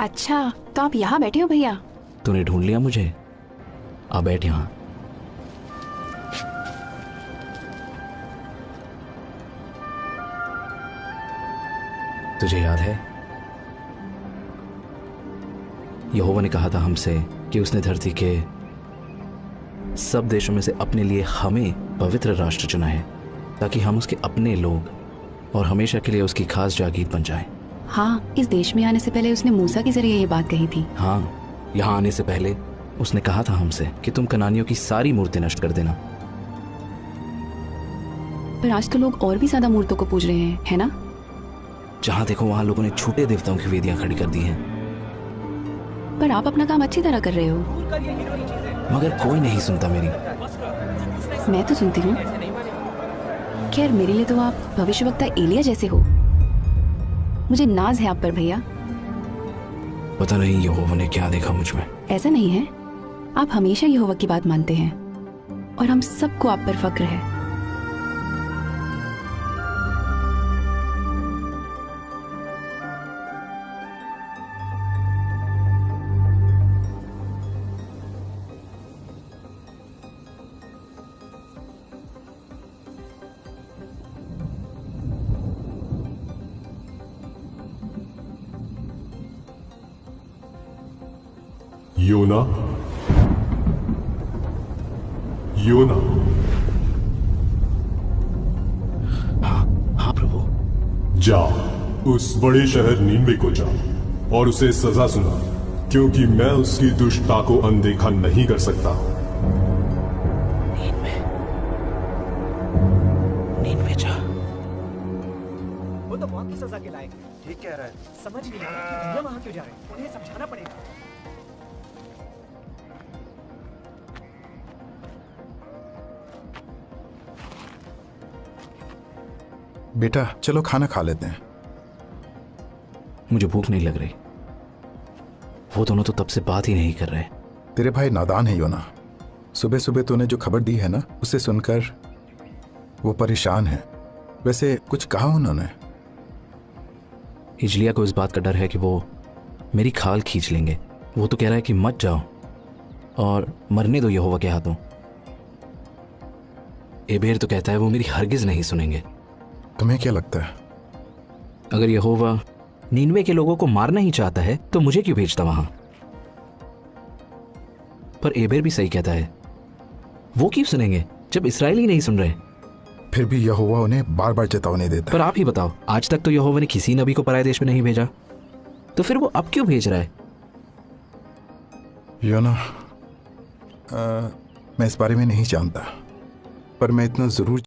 अच्छा, तो आप यहाँ बैठे हो भैया? तूने ढूंढ लिया मुझे। आ बैठ यहाँ। तुझे याद है यहोवा ने कहा था हमसे कि उसने धरती के सब देशों में से अपने लिए हमें पवित्र राष्ट्र चुना है ताकि हम उसके अपने लोग और हमेशा के लिए उसकी खास जागीर बन जाएं। हाँ, इस देश में आने से पहले उसने मूसा के जरिए ये बात कही थी। हाँ, यहाँ आने से पहले उसने कहा था हमसे कि तुम कनानियों की सारी मूर्तें नष्ट कर देना। पर आज तो लोग और भी ज्यादा मूर्तों को पूज रहे हैं, है ना? जहाँ देखो वहाँ लोगों ने झूठे देवताओं की वेदियां खड़ी कर दी हैं। पर आप अपना काम अच्छी तरह कर रहे हो। मगर कोई नहीं सुनता मेरी। मैं तो सुनती हूँ। खैर, मेरे लिए तो आप भविष्यवक्ता एलिया जैसे हो। मुझे नाज है आप पर भैया। पता नहीं यहोवा ने क्या देखा मुझ में। ऐसा नहीं है, आप हमेशा यहोवा की बात मानते हैं और हम सबको आप पर फक्र है। योना, योना। हाँ प्रभु। जा, उस बड़े शहर नीनवे को जा और उसे सजा सुना, क्योंकि मैं उसकी दुष्टता को अनदेखा नहीं कर सकता। नीनवे जा। वो तो मौत की सजा के लायक है। ठीक कह रहा है। समझ नहीं आ रहा कि भैया वहां क्यों जा रहे हैं। उन्हें समझाना पड़ेगा। बेटा चलो खाना खा लेते हैं। मुझे भूख नहीं लग रही। वो दोनों तो तब से बात ही नहीं कर रहे। तेरे भाई नादान है योना। सुबह सुबह तूने जो खबर दी है ना, उसे सुनकर वो परेशान है। वैसे कुछ कहा उन्होंने? हिजलिया को इस बात का डर है कि वो मेरी खाल खींच लेंगे। वो तो कह रहा है कि मत जाओ और मरने दो यहोवा के हाथों। एबेर तो कहता है वो मेरी हरगिज नहीं सुनेंगे। तुम्हें क्या लगता है? अगर यहोवा नीनवे के लोगों को मारना ही चाहता है तो मुझे क्यों भेजता वहां? पर एबेर भी सही कहता है। वो क्यों सुनेंगे जब इस्राएली नहीं सुन रहे? फिर भी यहोवा उन्हें बार बार चेतावनी देता पर है। आप ही बताओ, आज तक तो यहोवा ने किसी नबी को पराये देश में नहीं भेजा, तो फिर वो अब क्यों भेज रहा है? योना, मैं इस बारे में नहीं जानता, पर मैं इतना जरूर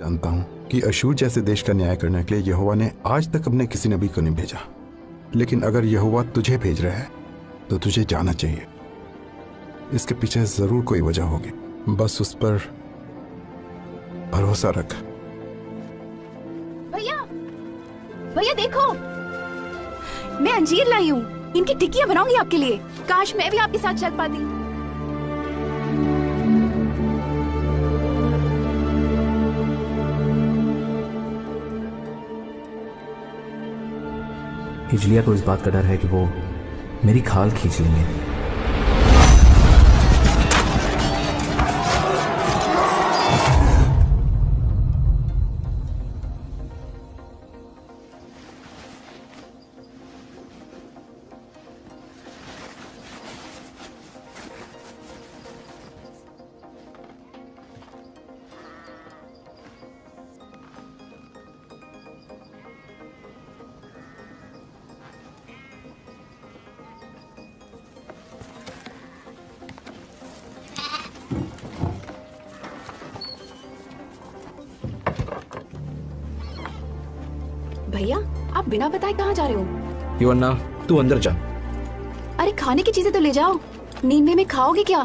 जानता हूं कि अशूर जैसे देश का न्याय करने के लिए यहोवा ने आज तक अपने किसी नबी को नहीं भेजा, लेकिन अगर यहोवा तुझे भेज रहा है तो तुझे जाना चाहिए। इसके पीछे जरूर कोई वजह होगी, बस उस पर भरोसा रख। भैया, भैया देखो, मैं अंजीर लाई हूँ, इनकी टिक्कियाँ बनाऊंगी आपके लिए। काश मैं भी आपके साथ चल पाती। हिजलिया को इस बात का डर है कि वो मेरी खाल खींच लेंगे। भैया, आप बिना बताए कहाँ जा रहे हो? योन्ना, तू अंदर जा। अरे खाने की चीजें तो ले जाओ। नींद में खाओगे क्या?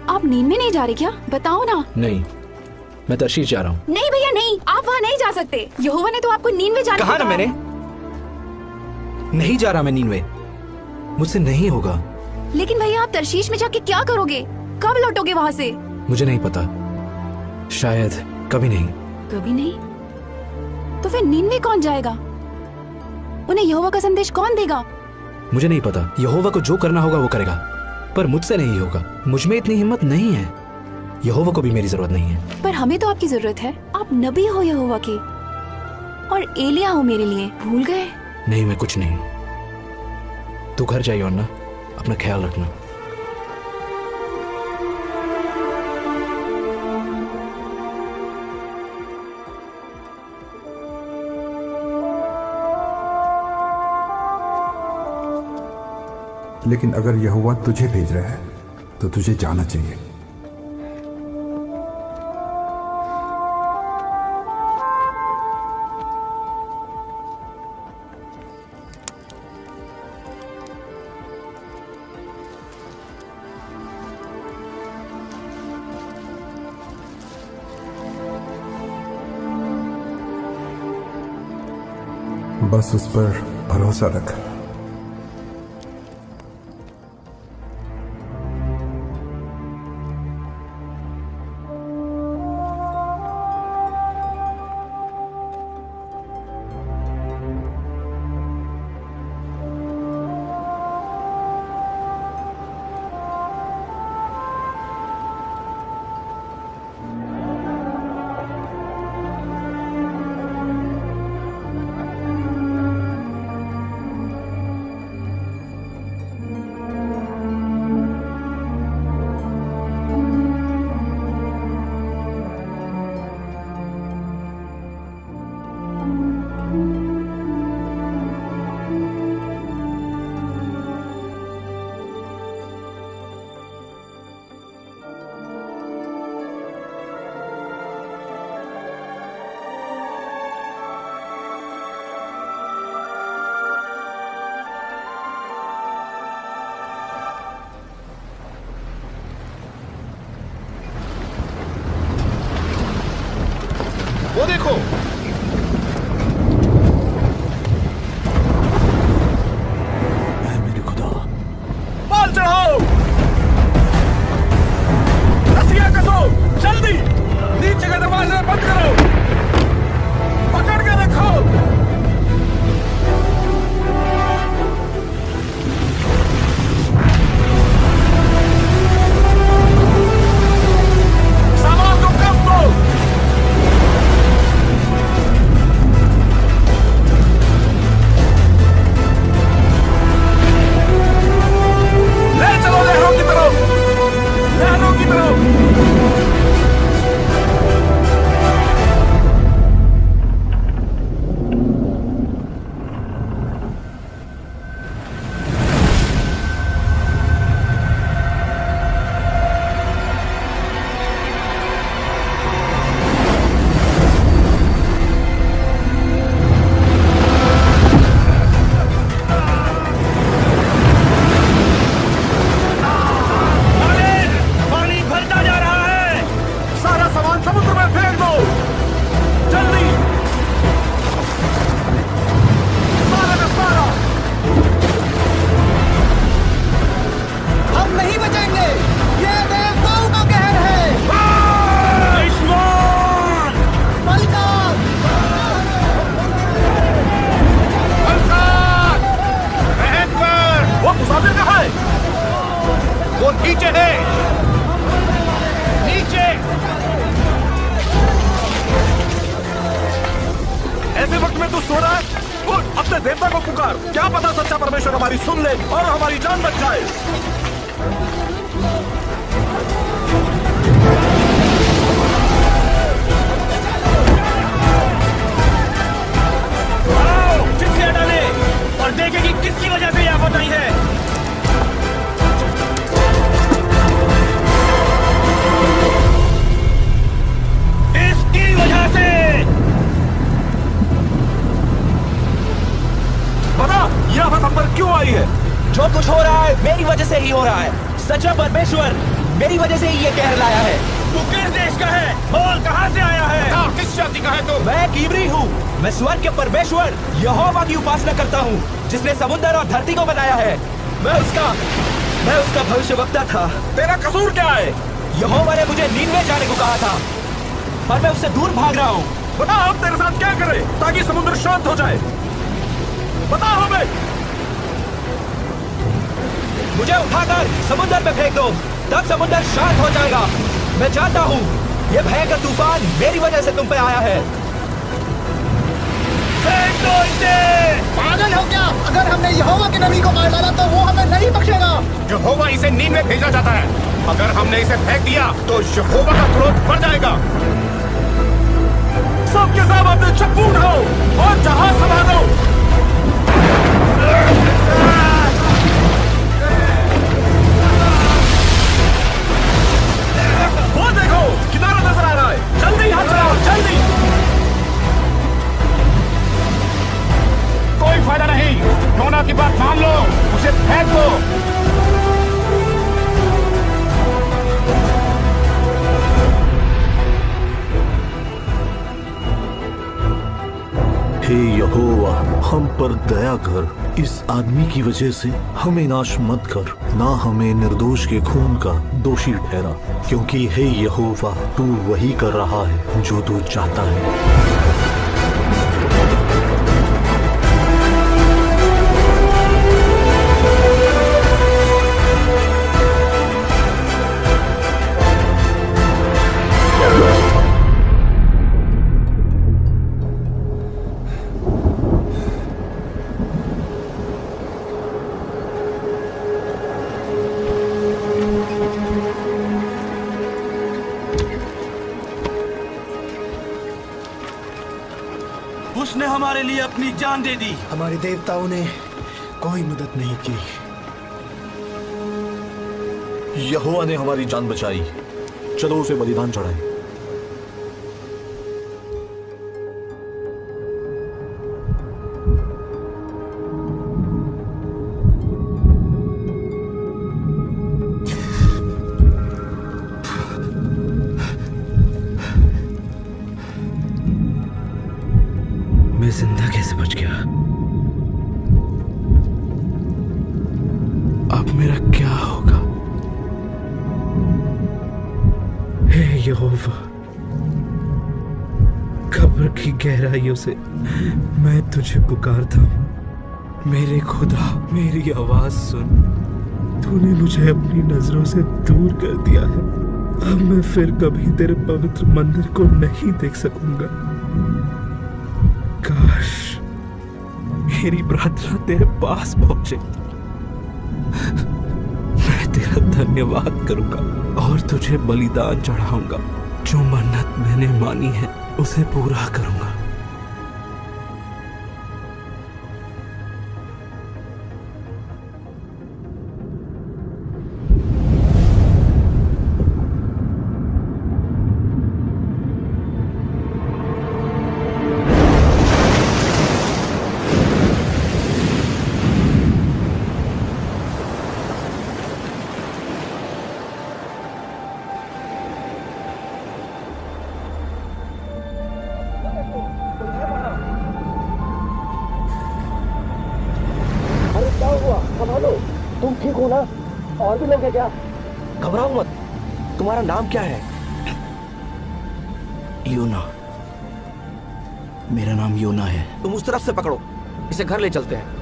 आप नींद में नहीं जा रहे क्या? बताओ ना। नहीं, मैं तर्शीश जा रहा हूँ। नहीं भैया नहीं, आप वहाँ नहीं जा सकते। यहोवा ने तो आपको नींद में जाने कहा को ना मैंने, नहीं जा रहा मैं नींद में, मुझसे नहीं होगा। लेकिन भैया आप तर्शीश में जाके क्या करोगे? कब लौटोगे वहाँ से? मुझे नहीं पता, शायद कभी नहीं। कभी नहीं? तो फिर नींद में कौन जाएगा? उन्हें यहोवा का संदेश कौन देगा? मुझे नहीं पता, यहोवा को जो करना होगा वो करेगा, पर मुझसे नहीं होगा। मुझ में इतनी हिम्मत नहीं है। यहोवा को भी मेरी जरूरत नहीं है। पर हमें तो आपकी जरूरत है। आप नबी हो यहोवा के, और एलिया हो मेरे लिए। भूल गए? नहीं, मैं कुछ नहीं। तू घर जाइए योन्ना, अपना ख्याल रखना। लेकिन अगर यहोवा तुझे भेज रहा है तो तुझे जाना चाहिए। बस उस पर भरोसा रख। ऐसे वक्त में तू सो रहा है? उठ, अपने देवता को पुकार। क्या पता सच्चा परमेश्वर हमारी सुन ले और हमारी जान बच जाए। आओ, चिट्ठियां डाले और देखें कि किसकी वजह से यह आफत आई है। इसकी वजह से। बता, यह आफत हम पर क्यों आई है? जो कुछ हो रहा है मेरी वजह से ही हो रहा है। सच्चा परमेश्वर मेरी वजह से ही ये कहर लाया है। तू किस देश का है? बोल, कहां से आया है? किस जाति का है तू? मैं कीबरी हूँ। मैं स्वर्ग के परमेश्वर यहोवा की उपासना करता हूँ, जिसने समुद्र और धरती को बनाया है। मैं उसका भविष्यवक्ता था। तेरा कसूर क्या है? यहोवा ने मुझे नींद में जाने को कहा था, पर मैं उससे दूर भाग रहा हूँ। बता, हम तेरे साथ क्या करें ताकि समुद्र शांत हो जाए? बता हमें। मुझे उठाकर समुद्र में फेंक दो, तब समुद्र शांत हो जाएगा। मैं जानता हूँ ये भयंकर तूफान मेरी वजह से तुम पे आया है। फेंक दो इसे। पागल हो क्या? अगर हमने यहोवा के नबी को मार डाला तो वो हमें नहीं बख्शेगा। यहोवा इसे नींद में भेजना चाहता है। अगर हमने इसे फेंक दिया तो यहोवा का क्रोध बढ़ जाएगा। सबके सब अपने चप्पू उठाओ और जहाज संभालो। वो देखो, किनारा नजर आ रहा है। जल्दी हाथ चलाओ, जल्दी। कोई फायदा नहीं, नोना की बात मान लो, उसे फेंक दो। हे यहोवा, हम पर दया कर। इस आदमी की वजह से हमें नाश मत कर, ना हमें निर्दोष के खून का दोषी ठहरा, क्योंकि हे यहोवा, तू वही कर रहा है जो तू चाहता है। उसने हमारे लिए अपनी जान दे दी। हमारे देवताओं ने कोई मदद नहीं की। यहोवा ने हमारी जान बचाई। चलो उसे बलिदान चढ़ाएं। मैं जिंदा कैसे बच गया? अब मेरा क्या होगा? हे यहोवा, कब्र की गहराइयों से मैं तुझे पुकारता हूँ। मेरे खुदा, मेरी आवाज सुन। तूने मुझे अपनी नजरों से दूर कर दिया है। अब मैं फिर कभी तेरे पवित्र मंदिर को नहीं देख सकूंगा। काश मेरी प्रार्थना तेरे पास पहुंचे। मैं तेरा धन्यवाद करूंगा और तुझे बलिदान चढ़ाऊंगा। जो मन्नत मैंने मानी है उसे पूरा करूंगा। तुम ठीक हो ना? और भी लोग हैं क्या? घबराओ मत। तुम्हारा नाम क्या है? योना। मेरा नाम योना है। तुम उस तरफ से पकड़ो, इसे घर ले चलते हैं।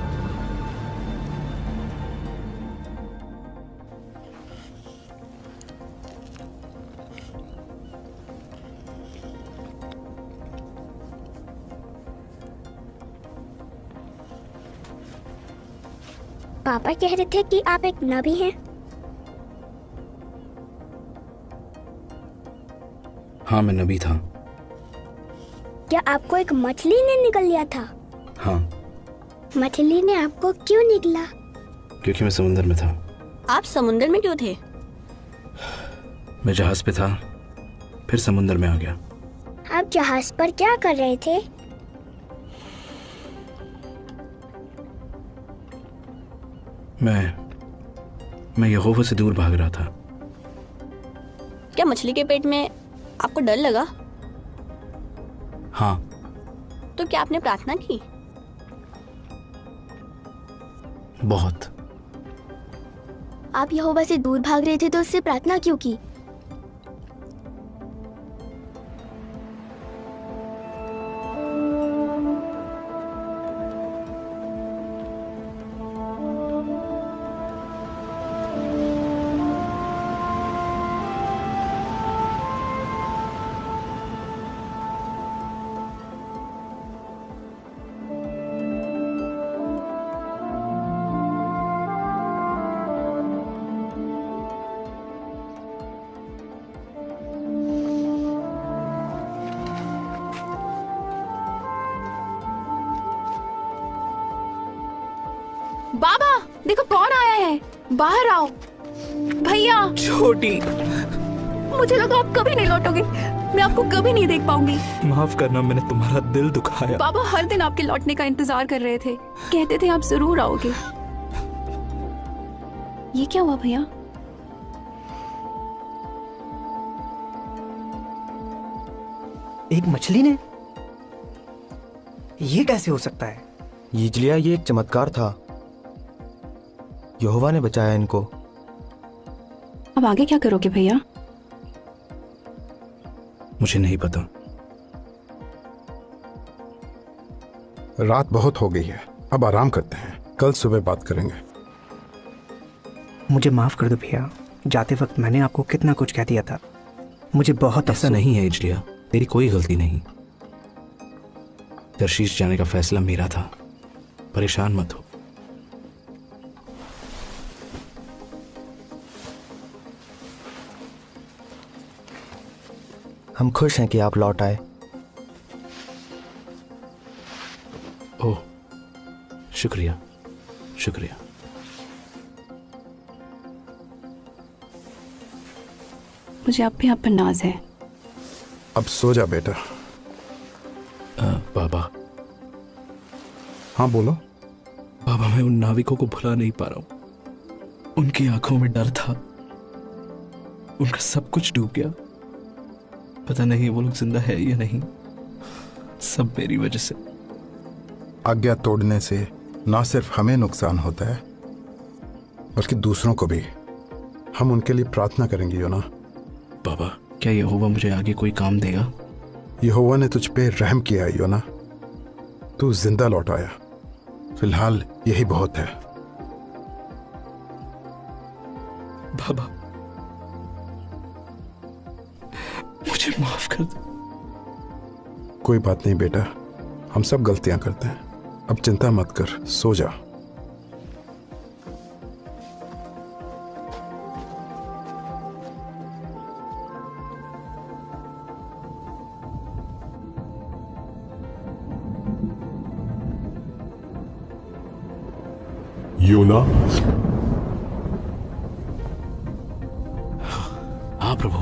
पापा कह रहे थे कि आप एक नबी हैं। हाँ, मैं नबी था। क्या आपको एक मछली ने निगल लिया था? हाँ। मछली ने आपको क्यों निगला? क्योंकि मैं समुंदर में था। आप समुंदर में क्यों थे? मैं जहाज पे था, फिर समुंदर में आ गया। आप जहाज पर क्या कर रहे थे? मैं यहोवा से दूर भाग रहा था। क्या मछली के पेट में आपको डर लगा? हाँ। तो क्या आपने प्रार्थना की? बहुत। आप यहोवा से दूर भाग रहे थे तो उससे प्रार्थना क्यों की? बाबा, देखो कौन आया है, बाहर आओ। भैया। छोटी। मुझे लगा आप कभी नहीं लौटोगे, मैं आपको कभी नहीं देख पाऊंगी। माफ करना, मैंने तुम्हारा दिल दुखाया। बाबा हर दिन आपके लौटने का इंतजार कर रहे थे, कहते थे आप जरूर आओगे। ये क्या हुआ भैया? एक मछली ने? ये कैसे हो सकता है? यिजलिया, ये एक चमत्कार था। यहोवा ने बचाया इनको। अब आगे क्या करोगे भैया? मुझे नहीं पता। रात बहुत हो गई है, अब आराम करते हैं, कल सुबह बात करेंगे। मुझे माफ कर दो भैया, जाते वक्त मैंने आपको कितना कुछ कह दिया था। मुझे बहुत ऐसा नहीं है यिजलिया, तेरी कोई गलती नहीं। तर्शीश जाने का फैसला मेरा था, परेशान मत हो। हम खुश हैं कि आप लौट आए। ओह, शुक्रिया शुक्रिया। मुझे अब भी आप पर नाज है। अब सो जा बेटा। बाबा। हाँ बोलो। बाबा, मैं उन नाविकों को भुला नहीं पा रहा हूं। उनकी आंखों में डर था, उनका सब कुछ डूब गया। पता नहीं वो लोग जिंदा है या नहीं, सब मेरी वजह से। आज्ञा तोड़ने से ना सिर्फ हमें नुकसान होता है, बल्कि दूसरों को भी। हम उनके लिए प्रार्थना करेंगे योना। बाबा, क्या यहोवा मुझे आगे कोई काम देगा? यहोवा ने तुझ पे रहम किया है योना, तू जिंदा लौट आया। फिलहाल यही बहुत है। बाबा, मुझे माफ कर दो। कोई बात नहीं बेटा, हम सब गलतियां करते हैं। अब चिंता मत कर, सो जा। योना। हाँ प्रभु,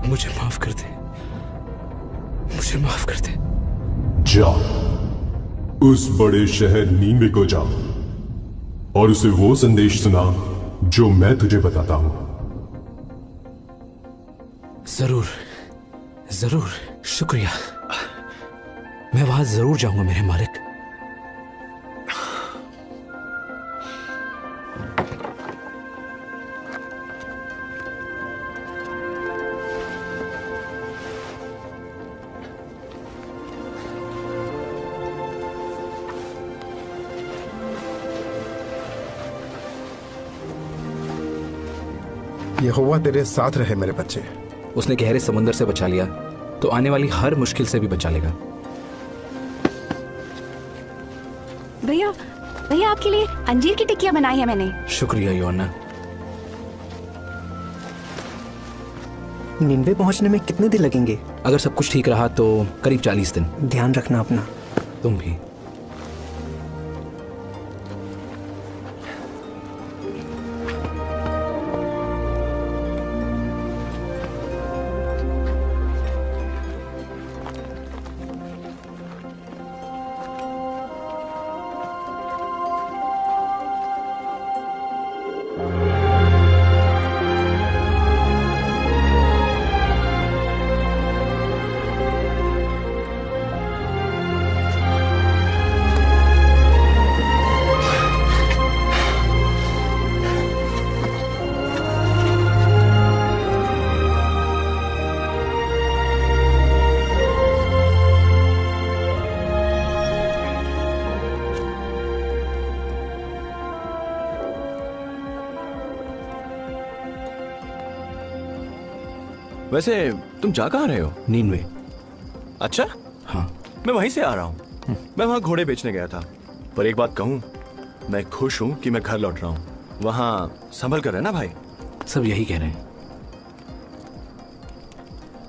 मुझे माफ कर दे, मुझे माफ कर दे। जा, उस बड़े शहर नीनवे को जा और उसे वो संदेश सुना जो मैं तुझे बताता हूं। जरूर जरूर, शुक्रिया। मैं वहां जरूर जाऊंगा मेरे मालिक। यहोवा तेरे साथ रहे मेरे बच्चे। उसने गहरे समुद्र से बचा लिया तो आने वाली हर मुश्किल से भी बचा लेगा। भैया भैया आपके लिए अंजीर की टिक्कियाँ बनाई है मैंने। शुक्रिया योना। निन्वे पहुंचने में कितने दिन लगेंगे? अगर सब कुछ ठीक रहा तो करीब 40 दिन। ध्यान रखना अपना। तुम भी। वैसे तुम जा कहाँ रहे हो? नीनवे। अच्छा हाँ, मैं वहीं से आ रहा हूँ। मैं वहाँ घोड़े बेचने गया था। पर एक बात कहूँ, मैं खुश हूँ कि मैं घर लौट रहा हूँ। वहाँ संभल कर रहना भाई। सब यही कह रहे हैं।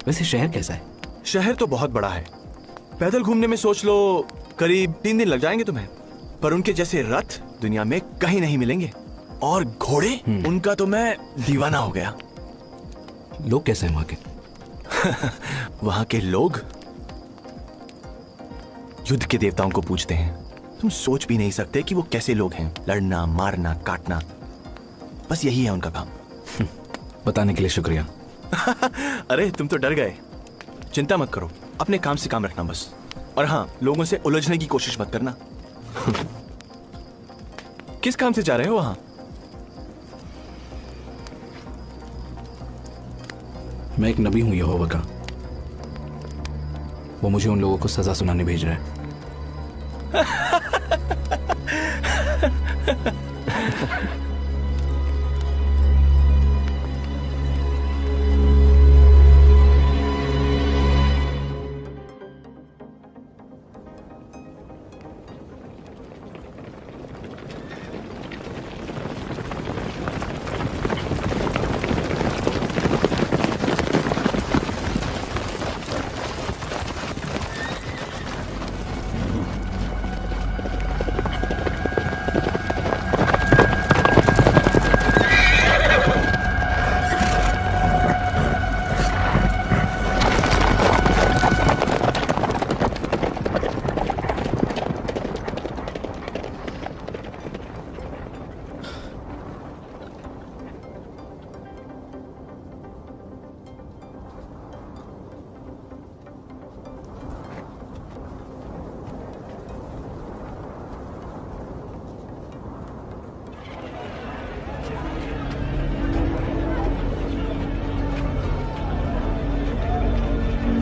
वैसे शहर कैसा है? शहर तो बहुत बड़ा है। पैदल घूमने में सोच लो करीब 3 दिन लग जाएंगे तुम्हें। पर उनके जैसे रथ दुनिया में कहीं नहीं मिलेंगे। और घोड़े, उनका तो मैं दीवाना हो गया। लोग कैसे हैं वहां के? वहां के लोग युद्ध के देवताओं को पूजते हैं। तुम सोच भी नहीं सकते कि वो कैसे लोग हैं। लड़ना, मारना, काटना, बस यही है उनका काम। बताने के लिए शुक्रिया। अरे तुम तो डर गए। चिंता मत करो, अपने काम से काम रखना बस। और हाँ, लोगों से उलझने की कोशिश मत करना। किस काम से जा रहे हो वहां? मैं एक नबी हूं यहोवा का। वो मुझे उन लोगों को सजा सुनाने भेज रहा है।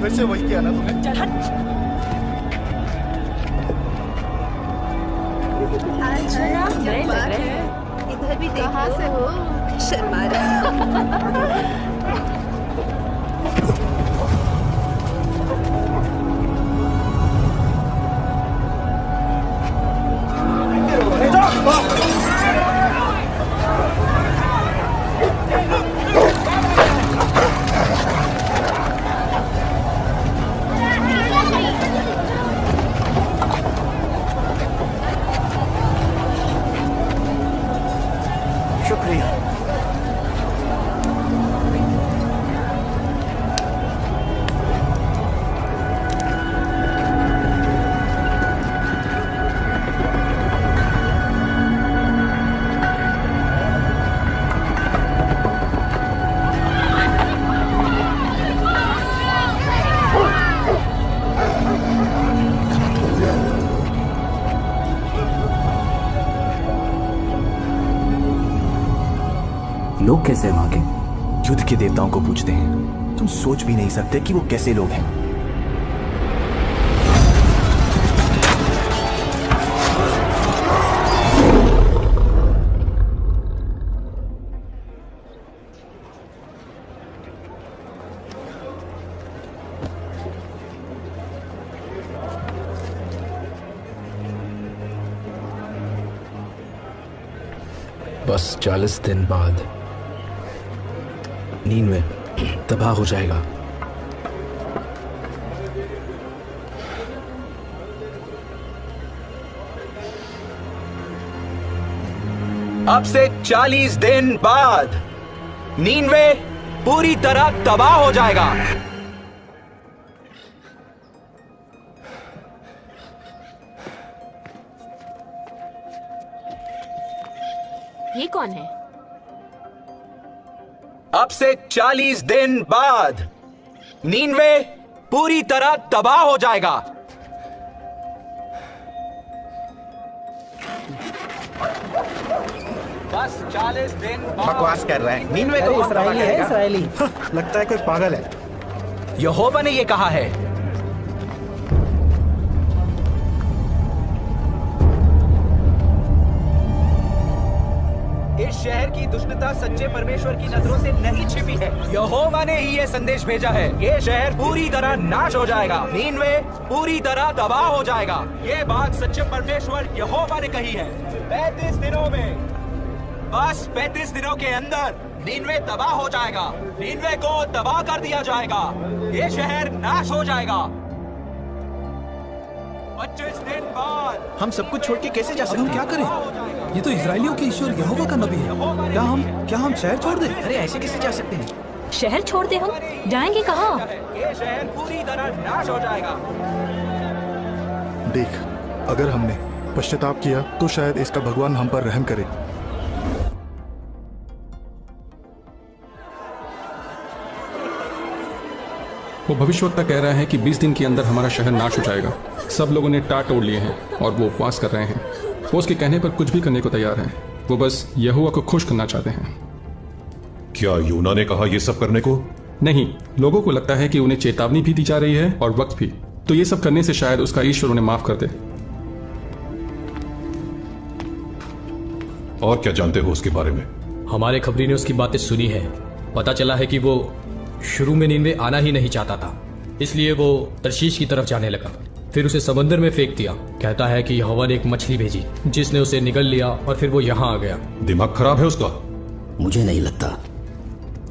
फिर से वही किया ना तुमने? इधर भी कहाँ से हो? शर्मा रहे। लोग कैसे हैं वहां के? युद्ध के देवताओं को पूजते हैं। तुम सोच भी नहीं सकते कि वो कैसे लोग हैं। बस 40 दिन बाद नीनवे तबाह हो जाएगा। अब से 40 दिन बाद नीनवे पूरी तरह तबाह हो जाएगा। ये कौन है? अब से 40 दिन बाद नीनवे पूरी तरह तबाह हो जाएगा। बस 40 दिन बकवास कर रहे हैं। नीनवे को इस्राएली है, इस्राएली। लगता है कोई पागल है। यहोवा ने ये कहा है। इस शहर की दुष्टता सच्चे परमेश्वर की नजरों से नहीं छिपी है। यहोवा ने ही ये संदेश भेजा है। ये शहर पूरी तरह नाश हो जाएगा। नीनवे पूरी तरह तबाह हो जाएगा। ये बात सच्चे परमेश्वर यहोवा ने कही है। 35 दिनों में, बस 35 दिनों के अंदर नीनवे तबाह हो जाएगा। नीनवे को तबाह कर दिया जाएगा। ये शहर नाश हो जाएगा। 25 दिन बाद हम सब कुछ छोड़ के कैसे जा सकते हैं? हम क्या करें? ये तो इजरायलियों के ईश्वर यहोवा का नबी है। क्या हम शहर छोड़ दें? अरे ऐसे कैसे जा सकते हैं? शहर छोड़ दे? हम जाएंगे कहाँ? ये शहर पूरी तरह नाश हो जाएगा। देख, अगर हमने पश्चाताप किया तो शायद इसका भगवान हम पर रहम करे। वो भविष्यवक्ता कह रहा है कि 20 दिन के अंदर हमारा शहर नाश हो जाएगा। सब लोगों ने टाट तोड़ लिए हैं और वो उपवास कर रहे हैं। वो उसके कहने पर कुछ भी करने को तैयार हैं। वो बस यहोवा को खुश करना चाहते हैं। क्या यूना ने कहा ये सब करने को? नहीं, लोगों को लगता है कि उन्हें चेतावनी भी दी जा रही है और वक्त भी। तो ये सब करने से शायद उसका ईश्वर उन्हें माफ कर दे। और क्या जानते हो उसके बारे में? हमारे खबरी ने उसकी बातें सुनी है। पता चला है कि वो शुरू में नीनवे आना ही नहीं चाहता था, इसलिए वो तरशीश की तरफ जाने लगा। फिर उसे समंदर में फेंक दिया। कहता है कि यहोवा ने एक मछली भेजी जिसने उसे निगल लिया और फिर वो यहाँ आ गया। दिमाग खराब है उसका। मुझे नहीं लगता।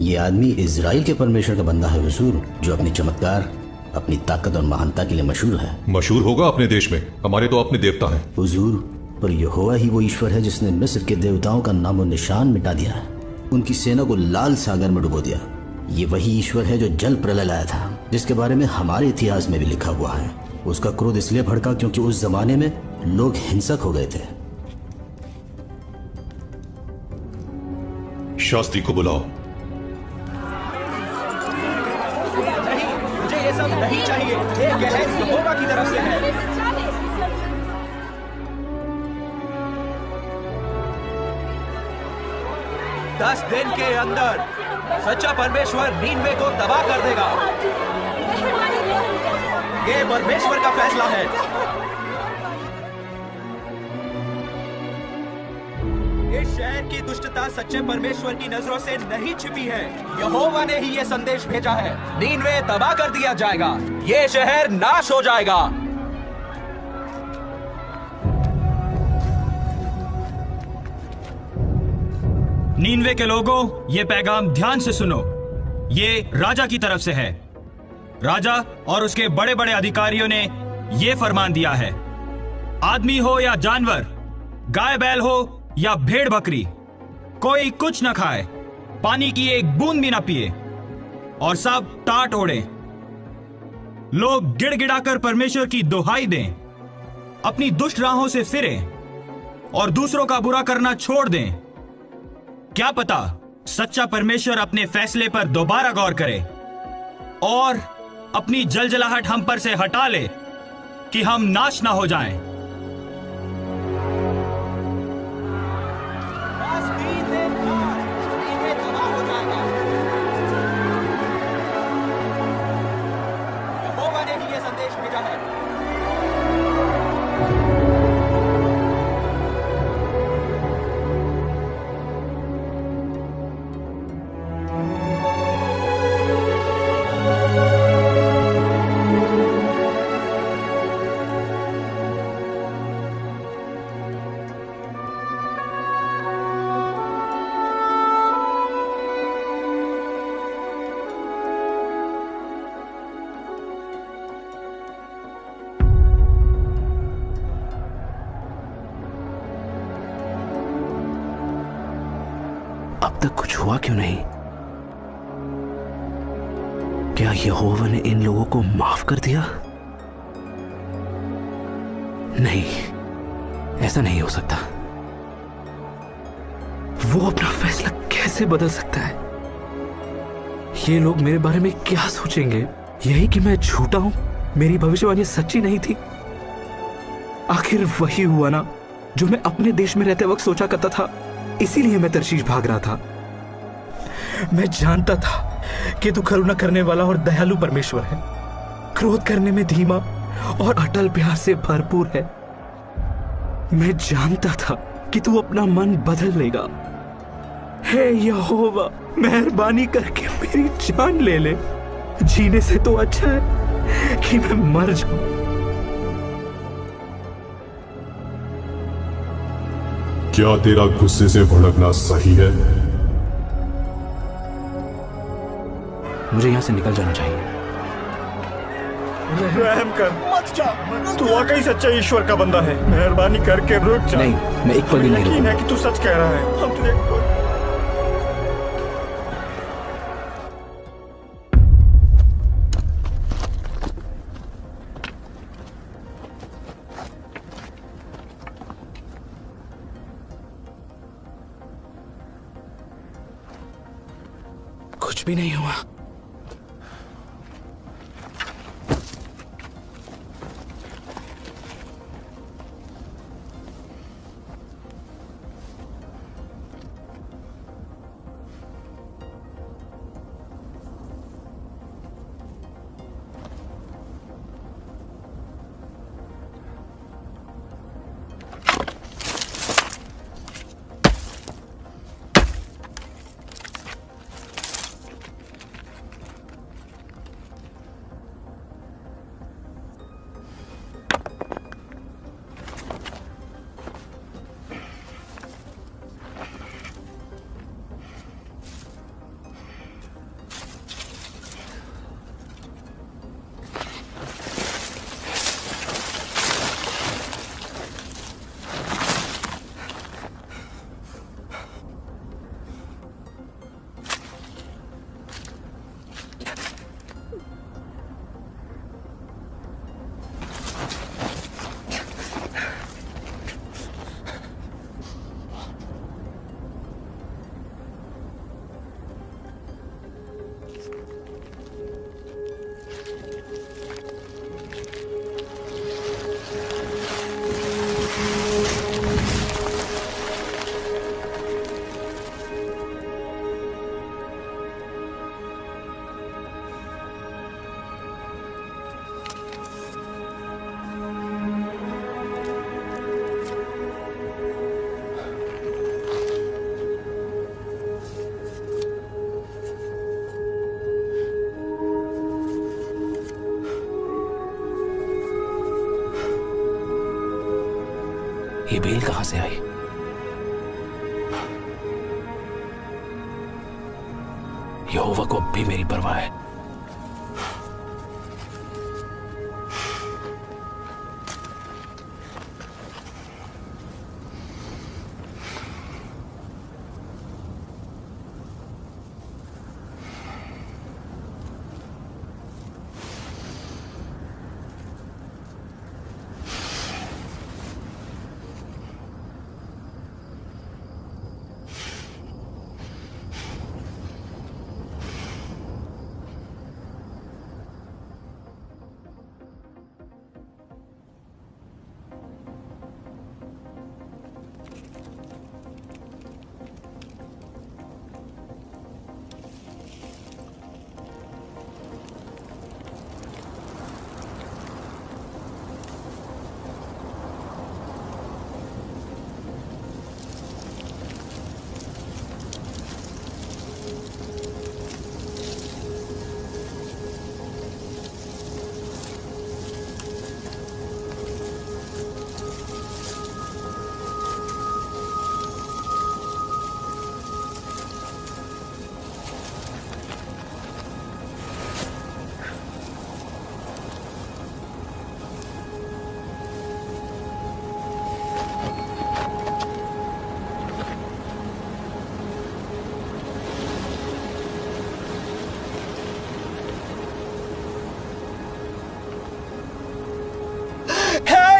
ये आदमी इजराइल के परमेश्वर का बंदा है हुजूर, जो अपनी चमत्कार, अपनी ताकत और महानता के लिए मशहूर है। मशहूर होगा अपने देश में, हमारे तो अपने देवता हैं। हुजूर, पर यहोवा ही वो ईश्वर है जिसने मिस्र के देवताओं का नामो निशान मिटा दिया है, उनकी सेना को लाल सागर में डुबो दिया। ये वही ईश्वर है जो जल प्रलय लाया था, जिसके बारे में हमारे इतिहास में भी लिखा हुआ है। उसका क्रोध इसलिए भड़का क्योंकि उस जमाने में लोग हिंसक हो गए थे। शास्त्री को बुलाओ। नहीं, मुझे ये सब नहीं चाहिए। ये कहर यहोवा की तरफ से है। 10 दिन के अंदर सच्चा परमेश्वर नीनवे को तबाह कर देगा। ये परमेश्वर का फैसला है। इस शहर की दुष्टता सच्चे परमेश्वर की नजरों से नहीं छिपी है। यहोवा ने ही ये संदेश भेजा है। नीनवे तबाह कर दिया जाएगा। ये शहर नाश हो जाएगा। नीनवे के लोगों, ये पैगाम ध्यान से सुनो। ये राजा की तरफ से है। राजा और उसके बड़े बड़े अधिकारियों ने ये फरमान दिया है, आदमी हो या जानवर, गाय बैल हो या भेड़ बकरी, कोई कुछ न खाए, पानी की एक बूंद भी न पिए और सब टाट ओढ़े। लोग गिड़गिड़ाकर परमेश्वर की दुहाई दें, अपनी दुष्ट राहों से फिरें और दूसरों का बुरा करना छोड़ दें। क्या पता सच्चा परमेश्वर अपने फैसले पर दोबारा गौर करे और अपनी जलजलाहट हम पर से हटा ले कि हम नाश ना हो जाएं। यहोवा ने ही ये संदेश भेजा है। तक कुछ हुआ क्यों नहीं? क्या यहोवा ने इन लोगों को माफ कर दिया? नहीं, ऐसा नहीं हो सकता। वो अपना फैसला कैसे बदल सकता है? ये लोग मेरे बारे में क्या सोचेंगे? यही कि मैं झूठा हूं, मेरी भविष्यवाणी सच्ची नहीं थी। आखिर वही हुआ ना जो मैं अपने देश में रहते वक्त सोचा करता था। इसीलिए मैं तर्शीश भाग रहा था। मैं जानता था कि तू करुणा करने वाला और दयालु परमेश्वर है, क्रोध करने में धीमा और अटल प्यार से भरपूर है। मैं जानता था कि तू अपना मन बदल लेगा। हे यहोवा, मेहरबानी करके मेरी जान ले ले। जीने से तो अच्छा है कि मैं मर जाऊं। क्या तेरा गुस्से से भड़कना सही है? मुझे यहां से निकल जाना चाहिए। रहम कर, मत जा। तू वाकई सच्चा ईश्वर का बंदा है। मेहरबानी करके रुक जा। नहीं, मैं एक पल भी नहीं यकीन है कि तू सच कह रहा है। हम तुझे कुछ भी नहीं हुआ। ये बेल कहां से आई? यहोवा को अब भी मेरी परवाह है।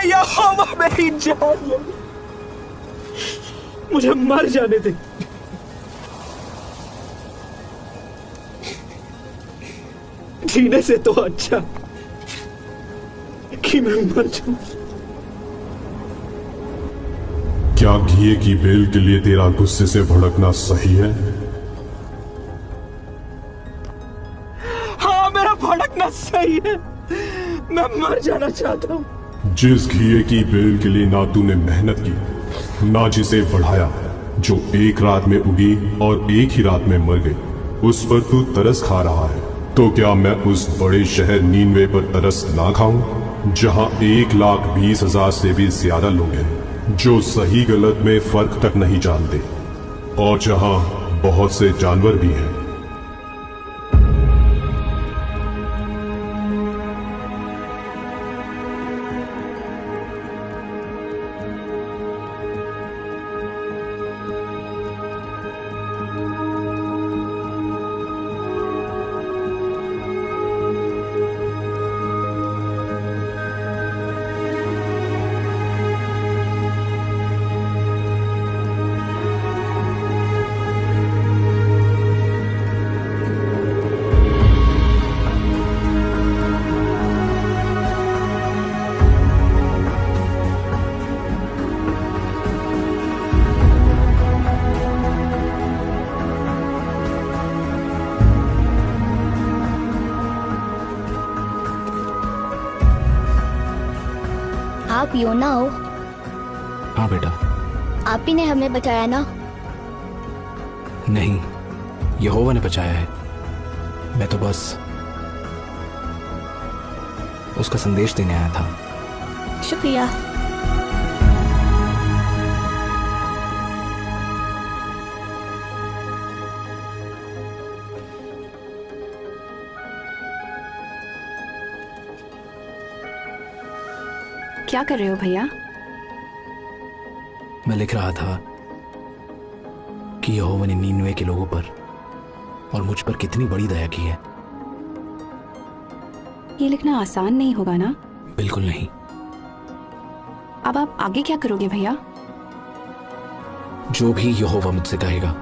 यहोवा मेरी जान ले, मुझे मर जाने दे। जीने से तो अच्छा कि मैं मर जाऊं। क्या घिए की बेल के लिए तेरा गुस्से से भड़कना सही है? हाँ, मेरा भड़कना सही है। मैं मर जाना चाहता हूं। जिस घिए की बेल के लिए ना तूने मेहनत की, ना जिसे बढ़ाया, जो एक रात में उगी और एक ही रात में मर गई, उस पर तू तरस खा रहा है, तो क्या मैं उस बड़े शहर नीनवे पर तरस ना खाऊं, जहां 1,20,000 से भी ज्यादा लोग हैं जो सही गलत में फर्क तक नहीं जानते, और जहां बहुत से जानवर भी हैं। आप योना हो? हाँ बेटा। आप ही ने हमें बचाया ना? नहीं, यहोवा ने बचाया है। मैं तो बस उसका संदेश देने आया था। शुक्रिया। क्या कर रहे हो भैया? मैं लिख रहा था कि यहोवा ने नीनवे के लोगों पर और मुझ पर कितनी बड़ी दया की है। ये लिखना आसान नहीं होगा ना? बिल्कुल नहीं। अब आप आगे क्या करोगे भैया? जो भी यहोवा मुझसे कहेगा।